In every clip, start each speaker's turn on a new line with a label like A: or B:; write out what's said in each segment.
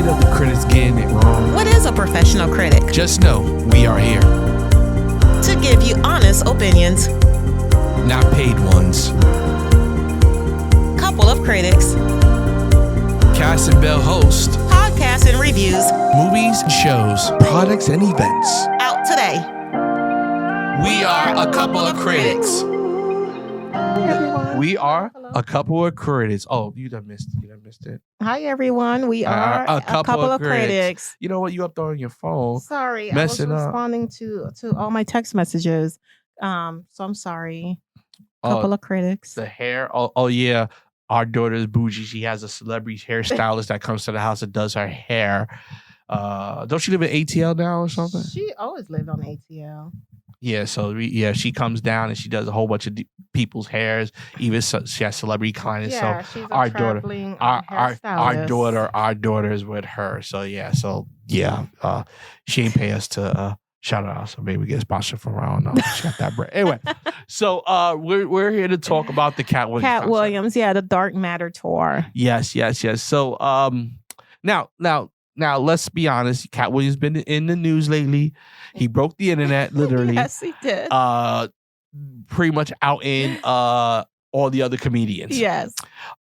A: afraid of the critics getting it wrong.
B: What is a professional critic?
A: Just know we are here
B: To give you honest opinions.
A: not paid ones.
B: Couple of critics.
A: Cass and Bell host
B: Podcasts and reviews.
A: movies, shows, products, and events.
B: Out today.
A: We are a couple of critics. We are a couple of critics. Oh, you done missed it.
B: Hi, everyone. We are a couple of critics.
A: You know what? You up there on your phone.
B: Sorry,
A: Messing
B: I was
A: up.
B: responding to all my text messages. So I'm sorry. Couple of critics.
A: The hair. Oh yeah. Our daughter's bougie. She has a celebrity hairstylist that comes to the house and does her hair. Don't she live in ATL now or something?
B: She always lived on ATL.
A: Yeah, so she comes down and she does a whole bunch of people's hairs. Even she has celebrity clients.
B: Yeah,
A: so
B: she's a
A: our daughter,
B: traveling
A: our
B: hairstylist.
A: daughter is with her. So she ain't pay us to shout out. So maybe we get a sponsor from her. I don't know. She got that bread. Anyway, so we're here to talk about the Cat Williams.
B: Cat Williams, the Dark Matter tour.
A: Yes. So now let's be honest. Cat Williams been in the news lately. He broke the internet, literally.
B: Yes, he did.
A: Pretty much out in all the other comedians.
B: Yes.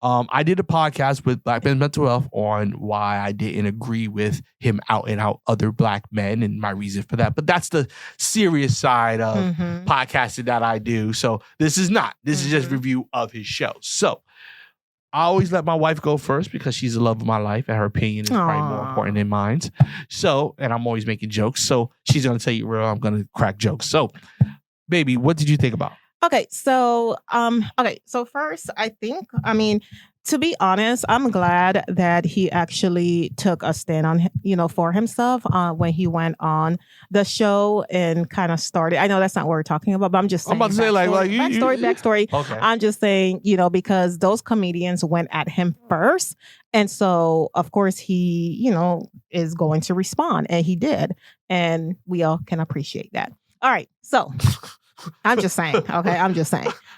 A: I did a podcast with Black Men's Mental Health on why I didn't agree with him out and out other black men and my reason for that. But that's the serious side of podcasting that I do. So this is not. This is just review of his show. So I always let my wife go first because she's the love of my life and her opinion is probably more important than mine. So, and I'm always making jokes. So she's going to tell you real, I'm going to crack jokes. So, baby, what did you think about?
B: Okay, so first, to be honest, I'm glad that he actually took a stand on, for himself when he went on the show and kind of started. I know that's not what we're talking about, but I'm just saying.
A: I'm about to say
B: backstory.
A: Okay.
B: I'm just saying, because those comedians went at him first. And so, of course, he, is going to respond. And he did. And we all can appreciate that. All right. So I'm just saying.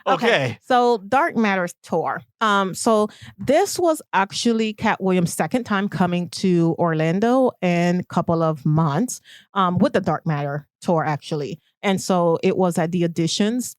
B: Okay. So Dark Matters tour. So this was actually Cat Williams' second time coming to Orlando in a couple of months with the Dark Matter tour, actually. And so it was at the Auditions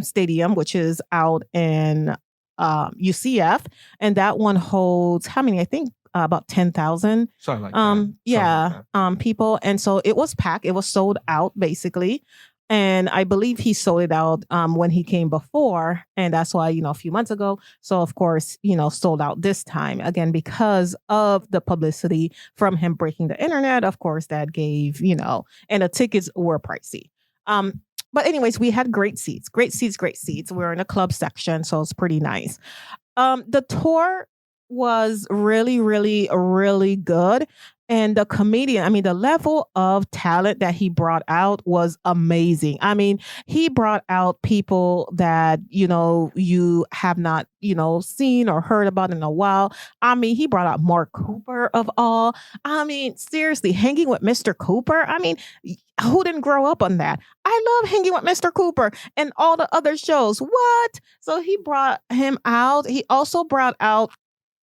B: Stadium, which is out in UCF. And that one holds how many? I think about 10,000.
A: Something like that.
B: People. And so it was packed. It was sold out, basically. And I believe he sold it out when he came before. And that's why, a few months ago. So, of course, sold out this time. Again, because of the publicity from him breaking the internet. Of course, that gave, and the tickets were pricey. But anyways, we had great seats. We're in a club section. So it's pretty nice. The tour was really, really, really good. And the comedian, the level of talent that he brought out was amazing. He brought out people that, you have not, seen or heard about in a while. He brought out Mark Cooper of all. Seriously, hanging with Mr. Cooper. Who didn't grow up on that? I love hanging with Mr. Cooper and all the other shows. What? So he brought him out. He also brought out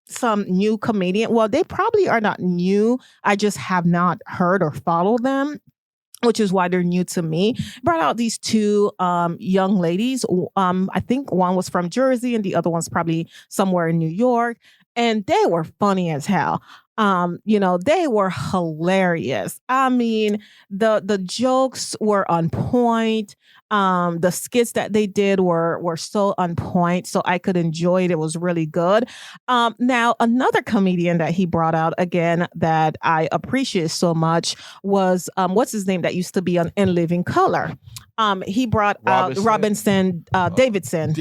B: some new comedian. Well, they probably are not new. I just have not heard or followed them, which is why they're new to me. Brought out these two young ladies. I think one was from Jersey and the other one's probably somewhere in New York. And they were funny as hell. They were hilarious. The jokes were on point. The skits that they did were so on point, so I could enjoy it. It was really good. Now, another comedian that he brought out again that I appreciate so much was what's his name that used to be on In Living Color. He brought out Robinson Davidson.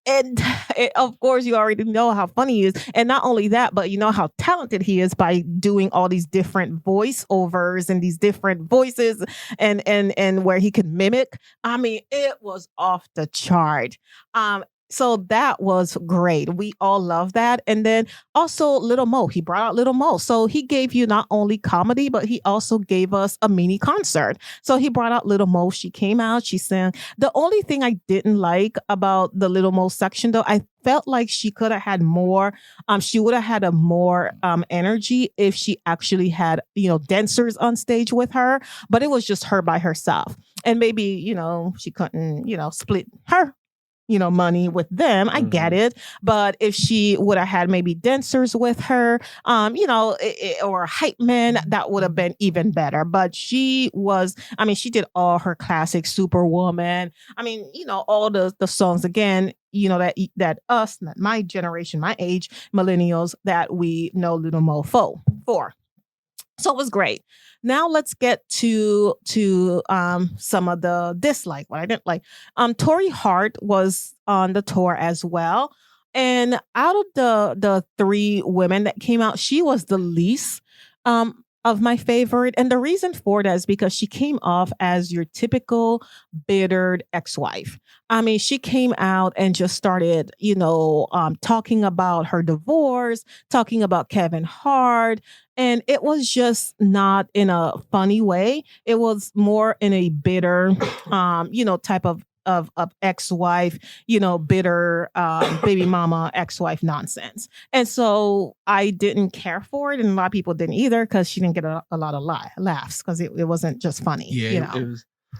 B: And of course, you already know how funny he is. And not only that, but you know how talented he is by doing all these different voiceovers and these different voices and where he could mimic. It was off the chart. So that was great. We all love that. And then also Little Mo, he brought out Little Mo. So he gave you not only comedy, but he also gave us a mini concert. So he brought out Little Mo. She came out, she sang. The only thing I didn't like about the Little Mo section, though, I felt like she could have had more. She would have had a more energy if she actually had, dancers on stage with her. But it was just her by herself. And maybe, she couldn't, split her money with them. I get it. But if she would have had maybe dancers with her, or a hype man, that would have been even better. But she did all her classic Superwoman. All the songs again, that us, not my generation, my age, millennials, that we know Little Mo for. So it was great. Now let's get to some of the dislike, what I didn't like. Tori Hart was on the tour as well. And out of the three women that came out, she was the least of my favorite. And the reason for that is because she came off as your typical bittered ex-wife. She came out and just started, talking about her divorce, talking about Kevin Hart. And it was just not in a funny way. It was more in a bitter, type of ex-wife, bitter baby mama ex-wife nonsense. And so I didn't care for it. And a lot of people didn't either because she didn't get a lot of laughs because it wasn't just funny.
A: Yeah,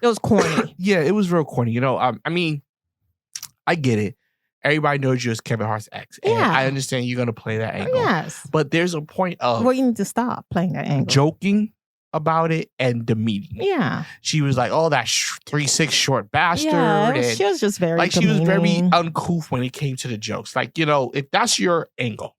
B: it was corny.
A: Yeah, it was real corny. I get it. Everybody knows you as Kevin Hart's ex. And I understand you're going to play that angle.
B: Yes.
A: But there's a point of...
B: Well, you need to stop playing that angle.
A: Joking about it and demeaning it.
B: Yeah.
A: She was like, oh, that 3'6" short bastard.
B: Yeah, she was just very
A: she was very uncouth when it came to the jokes. If that's your angle,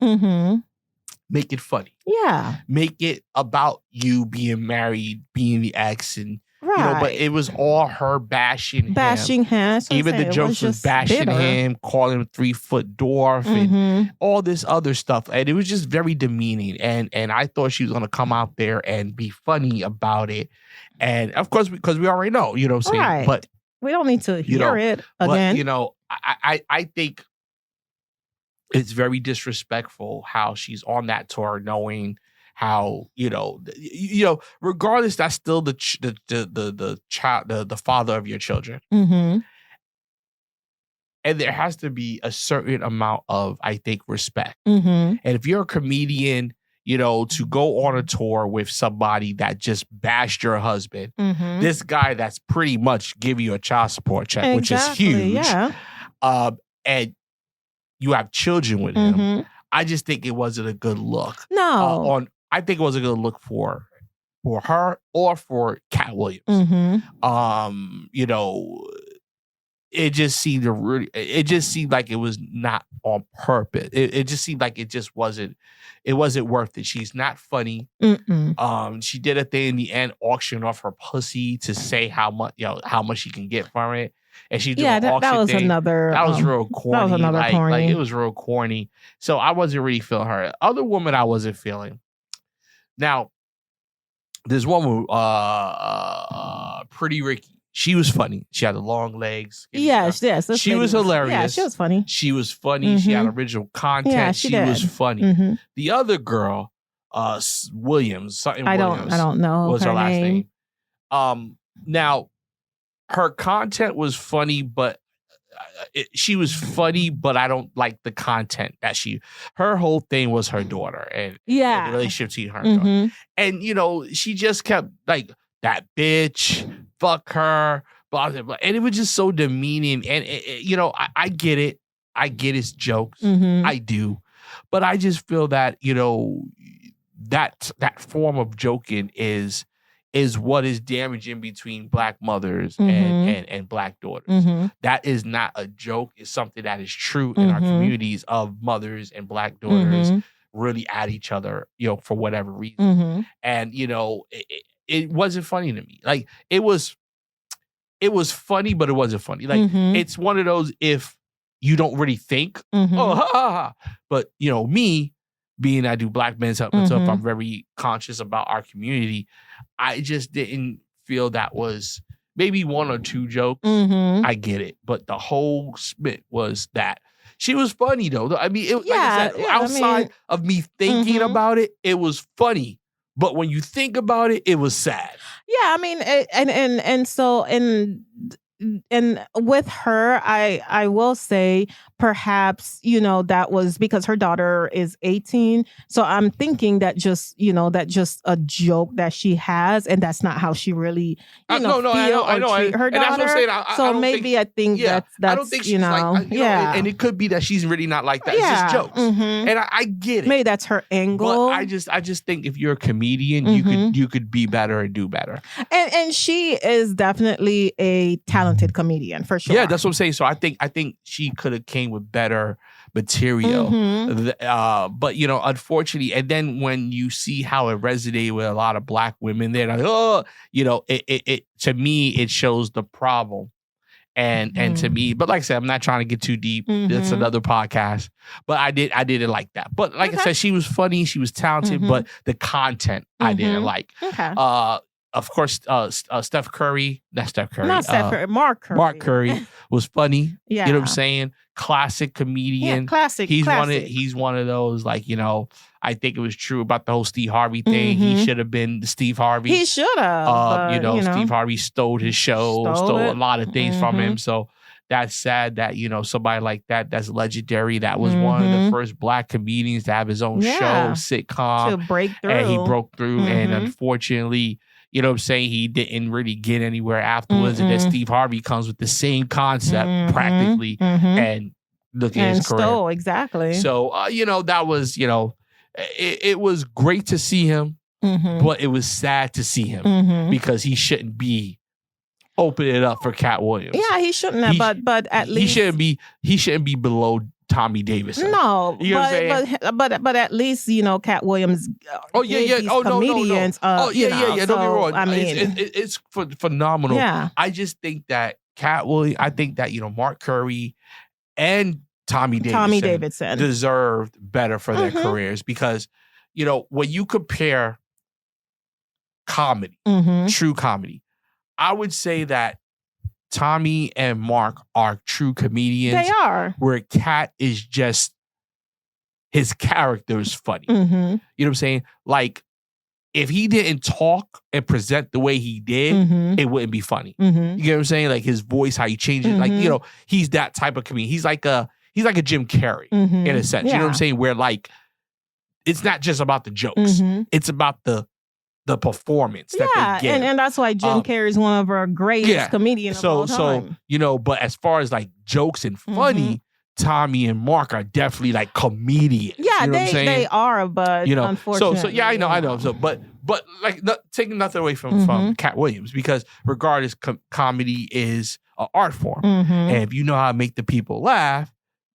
A: make it funny.
B: Yeah.
A: Make it about you being married, being the ex, and
B: right.
A: But it was all her bashing him. Even the jokes was bashing bitter. Him, calling him 3-foot dwarf and all this other stuff. And it was just very demeaning. And I thought she was going to come out there and be funny about it. And of course, because we already know, what I'm saying.
B: Right.
A: But
B: we don't need to hear it again.
A: But, I think it's very disrespectful how she's on that tour knowing how regardless, that's still the child, the father of your children, and there has to be a certain amount of, I think, respect. And if you're a comedian, to go on a tour with somebody that just bashed your husband, this guy that's pretty much giving you a child support check, which is huge, and you have children with him. I just think it wasn't a good look.
B: No.
A: I think it was a good look for her or for Cat Williams. It just seemed like it was not on purpose. It just seemed like it wasn't worth it. She's not funny. She did a thing in the end, auctioning off her pussy to say how much she can get from it. And she did an auction
B: that was
A: thing.
B: another.
A: That was real corny.
B: That was another corny.
A: It was real corny. So I wasn't really feeling her. Other woman I wasn't feeling. Now, there's one woman, Pretty Ricky. She was funny. She had the long legs.
B: Yes.
A: She was hilarious.
B: Yeah, she was funny.
A: She was funny. She had original content.
B: Yeah,
A: she was funny. The other girl, Williams, I
B: don't know.
A: Was her last name. Now, her content was funny, but she was funny, but I don't like the content that her whole thing was her daughter and the relationship to her daughter. And, she just kept like, that bitch, fuck her, blah, blah, blah. And it was just so demeaning. And, I get it. I get his jokes. I do. But I just feel that, that form of joking is what is damaging between Black mothers and Black daughters. That is not a joke. It's something that is true in our communities of mothers and Black daughters really at each other, for whatever reason. And, it wasn't funny to me. Like, it was funny, but it wasn't funny. Like, it's one of those, if you don't really think, oh, ha, ha, ha. But, me, being I do Black men's health and stuff, I'm very conscious about our community. I just didn't feel that was maybe one or two jokes. I get it. But the whole spit was that She was funny though. I mean, like I said,
B: yeah,
A: outside of me thinking about it, it was funny. But when you think about it, it was sad.
B: Yeah, I mean, and with her, I will say perhaps, that was because her daughter is 18. So I'm thinking that just a joke that she has, and that's not how she really
A: I know,
B: treat her
A: and that's what I'm
B: daughter.
A: saying.
B: So
A: I don't
B: maybe I think that's
A: I don't think she's like,
B: yeah.
A: and it could be that she's really not like that. It's
B: Yeah.
A: just jokes, and I get it.
B: Maybe that's her angle.
A: But I just think if you're a comedian, you could be better and do better.
B: And she is definitely a talented comedian for sure.
A: Yeah, that's what I'm saying. So I think she could have came with better material. But unfortunately, and then when you see how it resonated with a lot of black women, they're like, oh, it to me it shows the problem. And to me, but like I said, I'm not trying to get too deep. It's another podcast. But I didn't like that. But like I said, she was funny, she was talented, but the content I didn't like.
B: Okay.
A: Of course, Steph Curry, not Steph Curry.
B: Not Steph Curry, Mark Curry.
A: Mark Curry was funny.
B: Yeah.
A: You know what I'm saying? Classic comedian.
B: Yeah, classic.
A: He's one of those, like, I think it was true about the whole Steve Harvey thing. He should have been Steve Harvey.
B: He should have.
A: Steve Harvey stole his show, stole a lot of things from him. So that's sad that, somebody like that's legendary. That was one of the first black comedians to have his own show, sitcom.
B: To break through.
A: And he broke through. And unfortunately, you know what I'm saying? He didn't really get anywhere afterwards. And then Steve Harvey comes with the same concept practically and look at his career.
B: Stole, exactly.
A: So, that was, it was great to see him, but it was sad to see him because he shouldn't be opening it up for Cat Williams.
B: Yeah, he shouldn't have, but at least
A: he shouldn't be below Tommy Davidson.
B: No,
A: you know what I'm saying?
B: But at least Cat Williams. Comedians.
A: No. Don't get me wrong.
B: I mean,
A: it's phenomenal.
B: Yeah.
A: I just think that Cat Williams. I think that Mark Curry and Tommy Davidson deserved better for their careers because when you compare comedy, true comedy, I would say that Tommy and Mark are true comedians.
B: They are.
A: Where Cat is just, his character is funny. You know what I'm saying? Like, if he didn't talk and present the way he did, it wouldn't be funny. You know what I'm saying? Like his voice, how he changes. Like, he's that type of comedian. He's like a Jim Carrey in a sense. You know what I'm saying? Where like, it's not just about the jokes. It's about the performance that they get.
B: And that's why Jim Carrey is one of our greatest comedians of all time.
A: But as far as like jokes and funny, Tommy and Mark are definitely like comedians.
B: Yeah,
A: you know what I'm saying?
B: They are, but unfortunately.
A: So yeah, I know. So, but like taking nothing away from Cat Williams, because regardless, comedy is an art form. And if you know how to make the people laugh,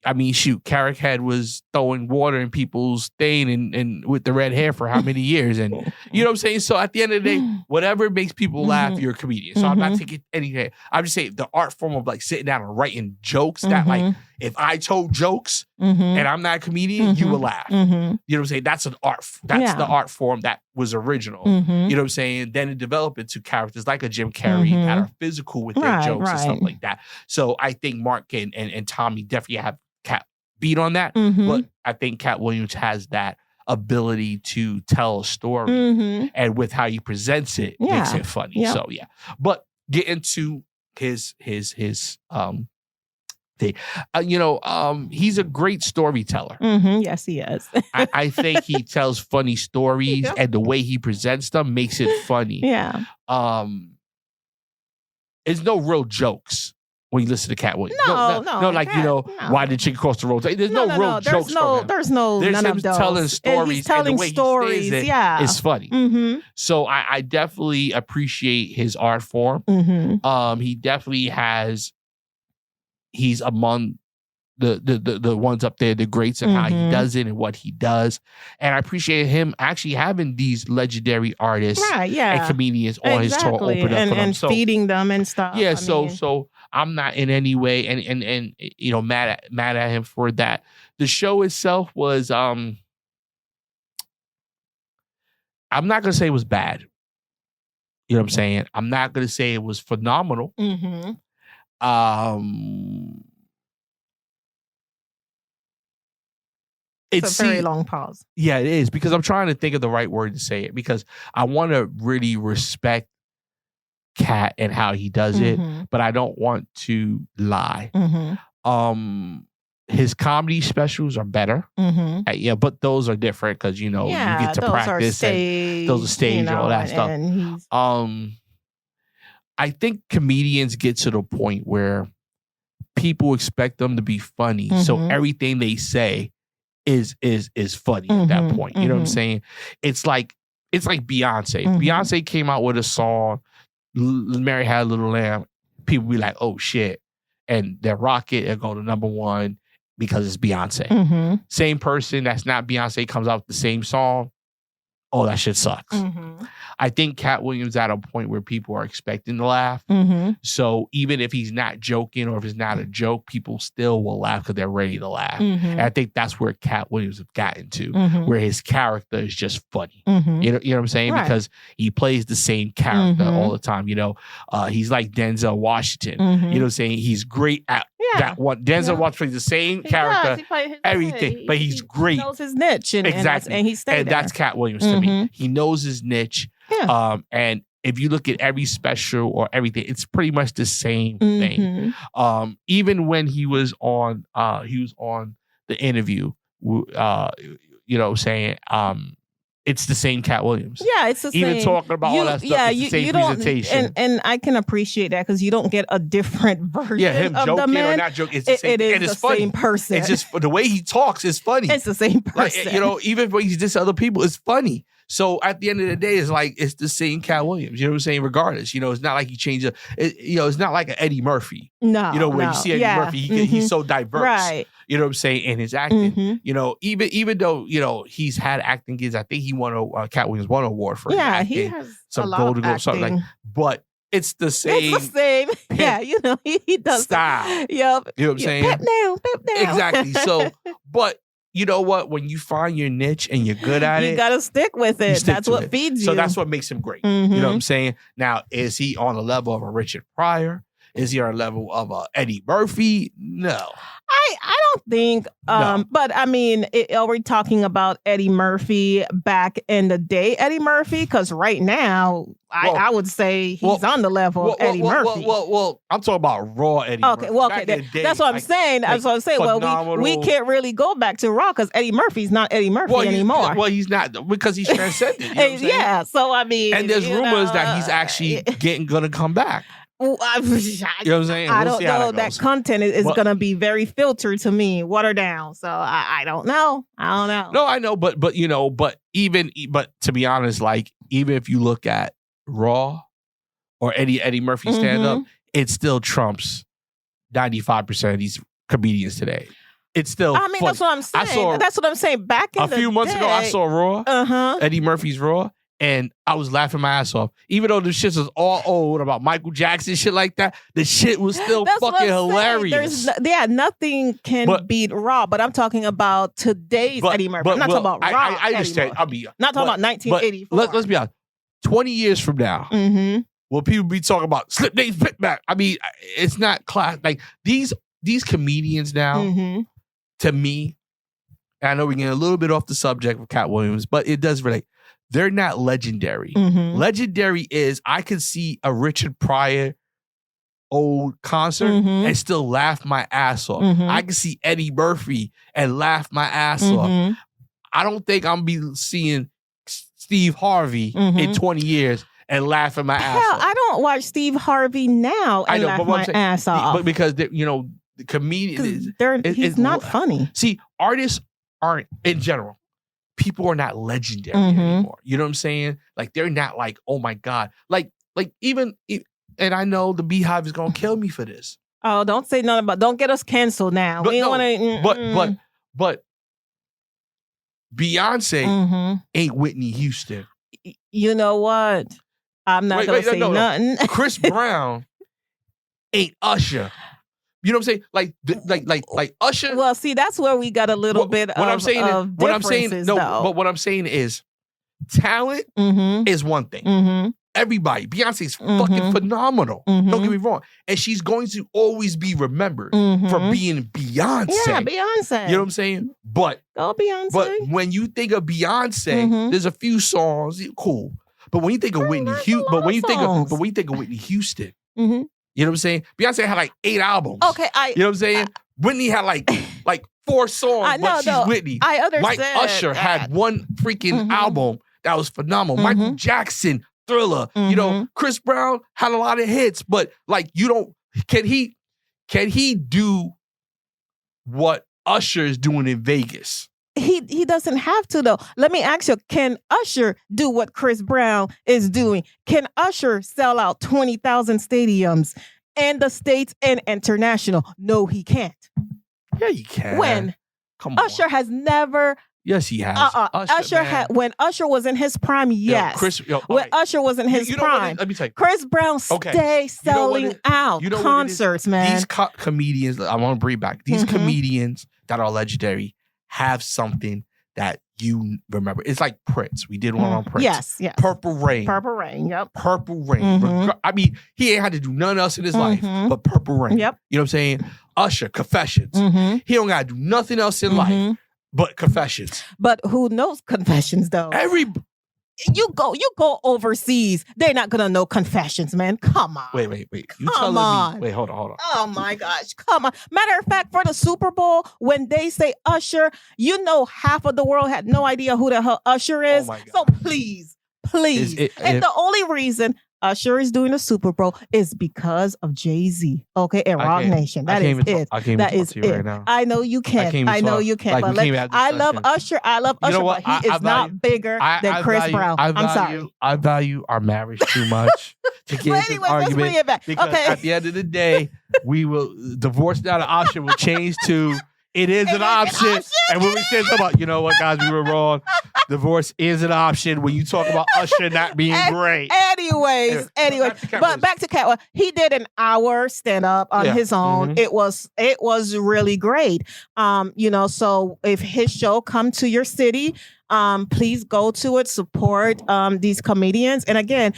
A: I mean, shoot, Carrick Head was throwing water in people's stain and with the red hair for how many years? And you know what I'm saying? So at the end of the day, whatever makes people laugh, you're a comedian. So I'm not taking anything. I'm just saying the art form of like sitting down and writing jokes that like, if I told jokes and I'm not a comedian, you will laugh. You know what I'm saying? That's an art. That's the art form that was original. You know what I'm saying? Then it developed into characters like a Jim Carrey that are physical with their jokes and stuff like that. So I think Mark and Tommy definitely have Cat beat on that, but I think Cat Williams has that ability to tell a story, and with how he presents it, makes it funny. So yeah, but get into his thing. He's a great storyteller.
B: Yes, he is.
A: I think he tells funny stories, and the way he presents them makes it funny.
B: Yeah.
A: There's no real jokes when you listen to Cat Williams.
B: No,
A: like, why did chicken cross the road? There's no real jokes from him.
B: There's none
A: him
B: of those.
A: telling stories.
B: He's telling
A: and the way
B: stories,
A: he says it is funny. So I definitely appreciate his art form. He definitely he's among the ones up there, the greats, and how he does it and what he does. And I appreciate him actually having these legendary artists and comedians on his tour open up for them.
B: And feeding them and stuff.
A: Yeah, so I'm not in any way and mad at him for that. The show itself was I'm not gonna say it was bad. You know what I'm saying? I'm not gonna say it was phenomenal.
B: It's a very long pause.
A: Yeah, it is, because I'm trying to think of the right word to say it, because I want to really respect Cat and how he does it, but I don't want to lie. His comedy specials are better. Yeah, but those are different because, you get to practice. Those are stage, all that stuff. I think comedians get to the point where people expect them to be funny. So everything they say is funny at that point. You know what I'm saying? It's like Beyonce. If Beyonce came out with a song, Mary Had a Little Lamb, people be like, oh shit. And they rock it and go to number one because it's Beyonce. Same person that's not Beyonce comes out with the same song. Oh, that shit sucks. I think Cat Williams at a point where people are expecting to laugh. So even if he's not joking or if it's not a joke, people still will laugh because they're ready to laugh. And I think that's where Cat Williams have gotten to, where his character is just funny. You know what I'm saying? Right. Because he plays the same character all the time. He's like Denzel Washington. You know what I'm saying? He's great at that one. Denzel Washington plays the same character, everything, but he's great. He
B: knows his niche. Exactly. And he stayed
A: and
B: there.
A: that's Cat Williams to me. He knows his niche. And if you look at every special or everything, it's pretty much the same thing. Even when he was on the interview, saying, it's the same Cat Williams.
B: Yeah, it's the same.
A: Even talking about all that stuff, it's the same presentation.
B: And I can appreciate that because you don't get a different version
A: him
B: of
A: joking
B: the man.
A: Or not joking. It's the same.
B: It is
A: and it's
B: the
A: funny.
B: Same person.
A: It's just the way he talks is funny.
B: It's the same person.
A: Like, even when he's just other people, it's funny. So at the end of the day, it's like it's the same Cat Williams. You know what I'm saying? Regardless, it's not like he changed it. It's not like an Eddie Murphy.
B: No,
A: when you see Eddie Murphy, he's so diverse.
B: Right.
A: You know what I'm saying? In his acting, even though he's had acting gigs, I think he won Cat Williams won an award for acting.
B: He has
A: some
B: a lot
A: Golden
B: of
A: Globe, something like. But it's the same.
B: It's the same. Yeah, he does
A: style.
B: Yep.
A: You know what I'm saying?
B: Pep down.
A: Exactly. So, but. You know what? When you find your niche and you're good at it,
B: you gotta stick with it. That's what feeds you.
A: So that's what makes him great. You know what I'm saying? Now, is he on the level of a Richard Pryor? Is he on a level of a Eddie Murphy? No.
B: I don't think.
A: No.
B: But I mean, are we talking about Eddie Murphy back in the day? Eddie Murphy, because right now, I would say he's on the level of Eddie Murphy.
A: Well, I'm talking about raw Eddie Murphy.
B: That's what I'm saying. That's what I'm saying. Well, we can't really go back to raw because Eddie Murphy's not Eddie Murphy anymore.
A: Well, he's not because he's transcended. You know what I'm saying?
B: Yeah. So I mean,
A: and there's rumors that he's actually gonna come back. You know what I'm saying?
B: I don't know. That content is going to be very filtered to me, watered down. So I don't know.
A: No, I know, but to be honest, like even if you look at Raw or Eddie Murphy stand up, it still trumps 95% of these comedians today. It's still.
B: I mean, fun. That's what I'm saying. That's what I'm saying. Back in
A: a few months ago, I saw Raw. Eddie Murphy's Raw. And I was laughing my ass off. Even though the shit was all old about Michael Jackson, shit like that, the shit was still fucking hilarious.
B: Nothing can beat Raw, but I'm talking about today's Eddie Murphy. I'm not talking about Raw.
A: I understand.
B: Not talking about 1984.
A: Let's be honest. 20 years from now, will people be talking about Slip Days Pit Back? I mean, it's not class. Like these comedians now, to me, and I know we're getting a little bit off the subject of Cat Williams, but it does relate. They're not legendary. Legendary is I could see a Richard Pryor old concert and still laugh my ass off. I can see Eddie Murphy and laugh my ass off. I don't think I'm be seeing Steve Harvey in 20 years and laughing my ass off.
B: I don't watch Steve Harvey now and laugh my ass off.
A: But because the comedian
B: he's not funny.
A: See, artists aren't in general. People are not legendary anymore. You know what I'm saying? Like they're not like, oh my God. Like even, and I know the Beehive is gonna kill me for this.
B: Oh, don't say nothing about. Don't get us canceled now.
A: But
B: we don't want
A: to. But Beyonce ain't Whitney Houston.
B: You know what? I'm not gonna say nothing.
A: Chris Brown ain't Usher. You know what I'm saying? Like Usher.
B: Well, see, that's where we got a little bit of differences,
A: but what I'm saying is talent is one thing. Everybody, Beyonce's fucking phenomenal. Don't get me wrong. And she's going to always be remembered for being Beyonce.
B: Yeah, Beyonce.
A: You know what I'm saying? But
B: Go Beyonce.
A: But when you think of Beyonce, there's a few songs, cool. But when you think of Whitney Houston, but when you think of Whitney Houston, you know what I'm saying? Beyonce had like 8 albums.
B: Okay,
A: you know what I'm saying? Whitney had like 4 songs, but she's Whitney.
B: I understand.
A: Mike Usher had one freaking album that was phenomenal. Michael Jackson, Thriller. You know, Chris Brown had a lot of hits, but like you don't. Can he do what Usher is doing in Vegas?
B: He doesn't have to though. Let me ask you, can Usher do what Chris Brown is doing? Can Usher sell out 20,000 stadiums in the States and international? No, he can't.
A: Yeah, he can.
B: When?
A: Come
B: Usher
A: on.
B: has never.
A: Yes, he has.
B: Usher had when Usher was in his prime. Yes, when Usher was in his prime.
A: Let me tell you,
B: Chris Brown stay selling out concerts, man.
A: These comedians, I want to bring back these comedians that are legendary have something that you remember. It's like Prince. We did one on Prince.
B: Yes.
A: Purple Rain.
B: Yep.
A: Purple Rain. I mean, he ain't had to do nothing else in his life but Purple Rain.
B: Yep.
A: You know what I'm saying? Usher, Confessions. He don't got to do nothing else in life but Confessions.
B: But who knows Confessions though? You go overseas. They're not gonna know Confessions, man. Come on.
A: Wait. You telling me? Wait, hold on.
B: Oh my gosh, come on. Matter of fact, for the Super Bowl, when they say Usher, you know half of the world had no idea who the hell Usher is.
A: Oh my God.
B: So please. The only reason Usher is doing the Super Bowl is because of Jay-Z. Okay, and Rock Nation. That is it. That is it. Right now. I know you can't. I know you can't. But I love Usher. But he is not bigger than Chris Brown. I'm sorry.
A: I value our marriage too much to get this argument.
B: Let's bring it back.
A: Because at the end of the day, we will divorce now. The option will change to it is an option. And when we said something about, you know what, guys, we were wrong. Divorce is an option when you talk about Usher not being great.
B: Anyways. But back to Cat. He did an hour stand up on his own. It was really great. So if his show come to your city, please go to it, support these comedians. And again,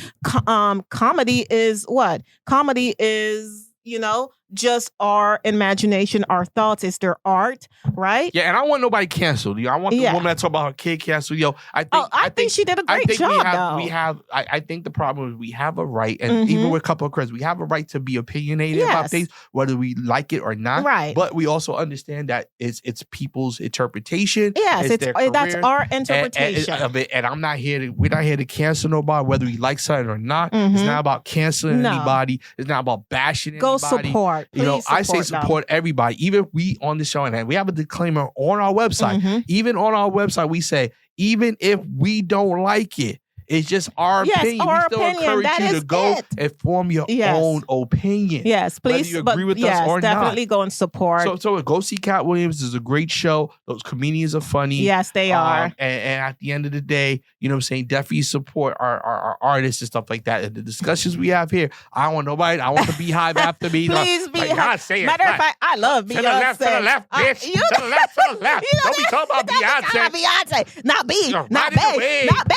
B: comedy is what? Comedy is, just our imagination, our thoughts. It's their art, right?
A: Yeah, and I want nobody canceled. I want the woman that talk about her kid canceled. I think she did a great job. I think the problem is we have a right, and even with a couple of credits, we have a right to be opinionated about things, whether we like it or not.
B: Right.
A: But we also understand that it's people's interpretation.
B: Yes, that's our interpretation
A: of it. And we're not here to cancel nobody, whether we like something or not. It's not about canceling anybody. It's not about bashing anybody.
B: Go support.
A: I say support everybody. Even we on the show, and we have a disclaimer on our website. Even on our website, we say, even if we don't like it, it's just our opinion. We still encourage you to go and form your own opinion.
B: Yes, please.
A: Whether you agree with us or
B: definitely go and support.
A: So go see Cat Williams. This is a great show. Those comedians are funny.
B: Yes, they are.
A: And at the end of the day, you know what I'm saying? Definitely support our artists and stuff like that. And the discussions we have here, I don't want nobody. I want the Beehive after me.
B: Please, Beehive. Matter of fact, I love Beyonce.
A: To the left, bitch. To the left. Don't be talking about Beyonce.
B: Not B. Not B. Not B.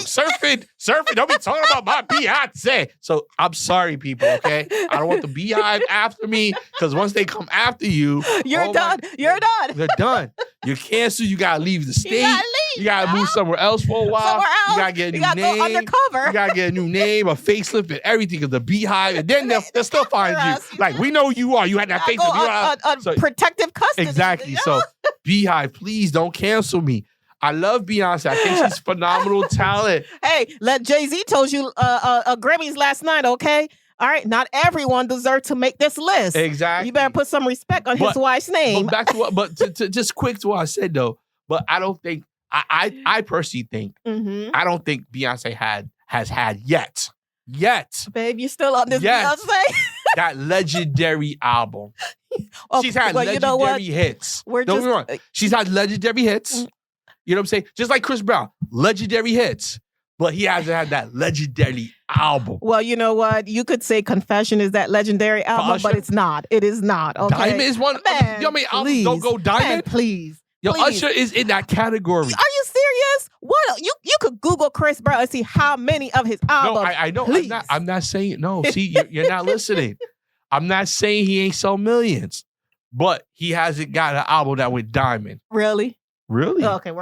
A: Surfing. Don't be talking about my Beyonce. So I'm sorry, people, okay? I don't want the Beehive after me, because once they come after you,
B: you're done. You're done.
A: They're done. You're canceled. You gotta leave the state. You gotta move somewhere else for a while. You gotta get a new name.
B: Go undercover.
A: You gotta get a new name, a facelift, and everything. Because the Beehive, and then they'll still find you. Like, we know who you are. You had that facelift.
B: Protective custody.
A: Exactly. So Beehive, please don't cancel me. I love Beyonce. I think she's phenomenal talent.
B: Hey, Jay-Z told you Grammys last night, okay? All right, not everyone deserves to make this list.
A: Exactly.
B: You better put some respect on his wife's name.
A: But back to what, to just quick to what I said though. But I don't think I personally think I don't think Beyonce has had yet.
B: Babe, you still on this Beyonce?
A: That legendary album. She's had legendary hits. Don't get me wrong. She's had legendary hits. You know what I'm saying? Just like Chris Brown, legendary hits. But he hasn't had that legendary album.
B: Well, you know what? You could say Confession is that legendary album, but it's not. It is not. Okay?
A: Diamond is one.
B: Man,
A: albums don't go Diamond?
B: Man, please.
A: Usher is in that category.
B: Are you serious? What? You could Google Chris Brown and see how many of his albums.
A: No, I know. I'm not saying no. See, you're not listening. I'm not saying he ain't sell millions. but he hasn't got an album that went diamond.
B: Really?
A: Really?
B: Oh, okay,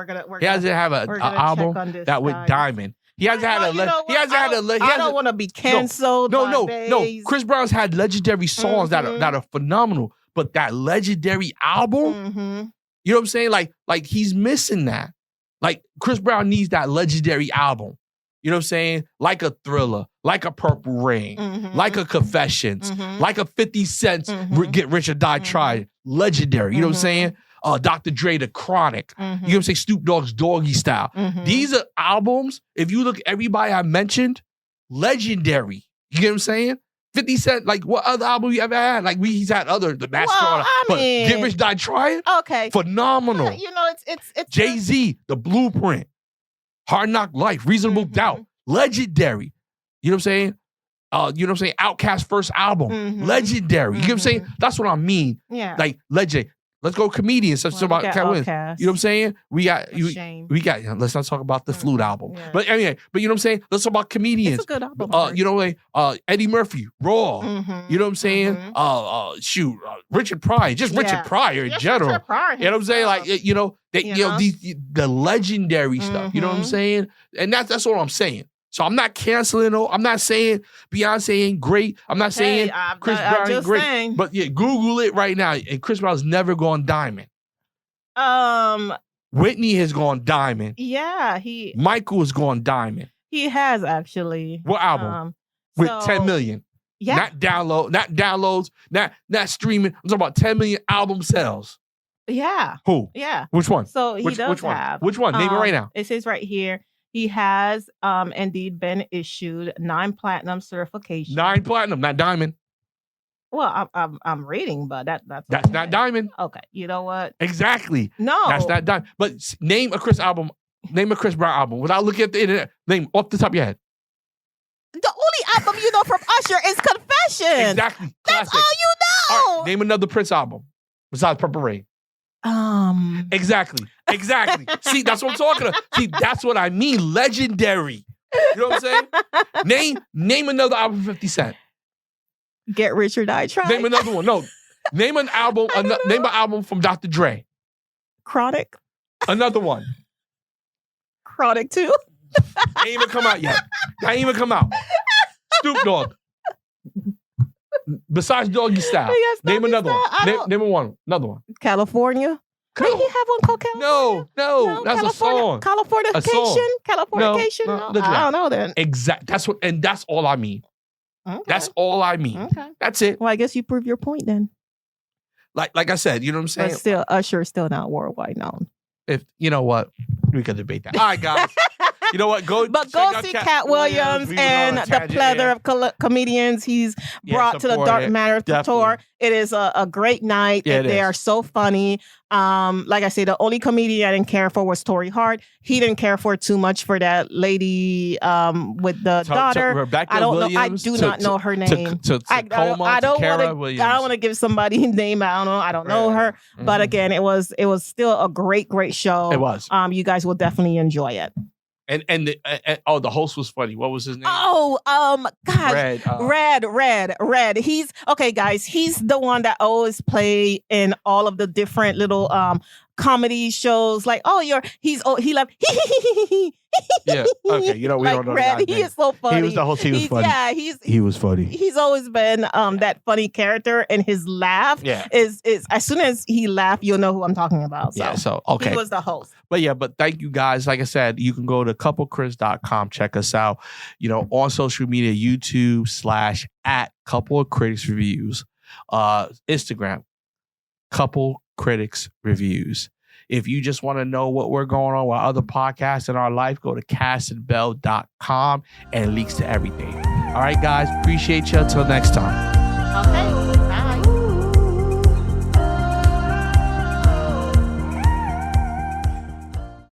A: He hasn't have an album that went diamond. He hasn't had a. He hasn't had a.
B: I don't want to be canceled.
A: No. Chris Brown's had legendary songs that are phenomenal, but that legendary album, you know what I'm saying? Like he's missing that. Like Chris Brown needs that legendary album. You know what I'm saying? Like a Thriller, like a Purple Rain, like a Confessions, like a 50 Cent Get Rich or Die Trying. Legendary. You know what I'm saying? Dr. Dre, The Chronic. You know what I'm saying? Snoop Dogg's Doggy Style. These are albums, if you look at everybody I mentioned, legendary. You get what I'm saying? 50 Cent, like what other album you ever had? Like he's had the Master, but Get Rich Die Trying?
B: Okay.
A: Phenomenal.
B: You know, it's
A: Jay-Z, The Blueprint. Hard Knock Life, Reasonable Doubt, legendary. You know what I'm saying? You know what I'm saying? Outkast first album, legendary. You know what I'm saying? That's what I mean.
B: Yeah.
A: Like legend. Let's go comedians. Let's talk about Cat Williams. You know what I'm saying? We got. Let's not talk about the Flute album. Yeah. But anyway, you know what I'm saying? Let's talk about comedians.
B: It's a good album.
A: You know, like Eddie Murphy, Raw. You know what I'm saying? Richard Pryor, Richard Pryor in general.
B: Richard Pryor,
A: you know what I'm saying? Like you know, the legendary stuff. You know what I'm saying? And that's what I'm saying. So I'm not canceling. I'm not saying Beyonce ain't great. I'm not saying Chris Brown ain't great.
B: Saying.
A: But yeah, Google it right now. And Chris Brown's never gone diamond. Whitney has gone diamond.
B: Yeah,
A: Michael has gone diamond.
B: He has actually.
A: What album? With 10 million.
B: Yeah.
A: Not downloads, not streaming. I'm talking about 10 million album sales.
B: Yeah.
A: Who?
B: Yeah.
A: Which one?
B: So he does have.
A: Which one? Name it right now.
B: It says right here. He has indeed been issued 9 platinum certifications.
A: 9 platinum, not diamond.
B: Well, I'm reading, but that's
A: not diamond.
B: Okay, you know what?
A: Exactly.
B: No,
A: that's not diamond. But name a Chris Brown album without looking at the internet. Name off the top of your head.
B: The only album you know from Usher is Confessions.
A: Exactly.
B: That's all you know.
A: All right, name another Prince album besides Purple Rain. Exactly. See, that's what I'm talking about. See, that's what I mean. Legendary. You know what I'm saying? Name another album from 50 Cent.
B: Get Rich or Die Trying.
A: Name another one. No. Name an album. Name an album from Dr. Dre.
B: Chronic.
A: Another one.
B: Chronic 2.
A: Ain't even come out yet. Ain't even come out. Snoop Dogg. Besides Doggy Style, name another one. Name one. Another one.
B: California. Did he have one called California?
A: No, that's a song.
B: Californication? Californication?
A: No,
B: I don't know then.
A: Exact. That's all I mean.
B: Okay.
A: That's all I mean.
B: Okay.
A: That's it.
B: Well, I guess you prove your point then.
A: Like I said, you know what I'm saying?
B: But still, Usher is still not worldwide known.
A: If you know what, we can debate that. All right, guys. You know what? Go
B: see Cat Williams and the plethora of comedians he's brought to the Dark Matter tour. It is a great night.
A: Yeah,
B: they are so funny. Like I said, the only comedian I didn't care for was Tory Hart. He didn't care for too much for that lady with the daughter.
A: Rebecca
B: I don't
A: Williams,
B: know. I do not know her name.
A: I don't
B: want to give somebody's name. I don't know. I don't know her. But again, it was still a great show.
A: It was.
B: You guys will definitely enjoy it.
A: And the host was funny. What was his name?
B: God, Red. He's okay, guys. He's the one that always play in all of the different little comedy shows. Like, he left.
A: Yeah. Okay. You know, we don't know.
B: Red, he is so funny.
A: He was the whole team. Was funny.
B: Yeah, he was funny. He's always been that funny character, and his laugh is as soon as he laugh, you'll know who I'm talking about. So,
A: so okay,
B: he was the host.
A: But thank you guys. Like I said, you can go to couplecritics.com, check us out. You know, on social media, YouTube / Couple of Critics Reviews, Instagram, Couple Critics Reviews. If you just want to know what we're going on with other podcasts in our life, go to casandbell.com and it leaks to everything. All right, guys. Appreciate you. Until next time.
B: Okay.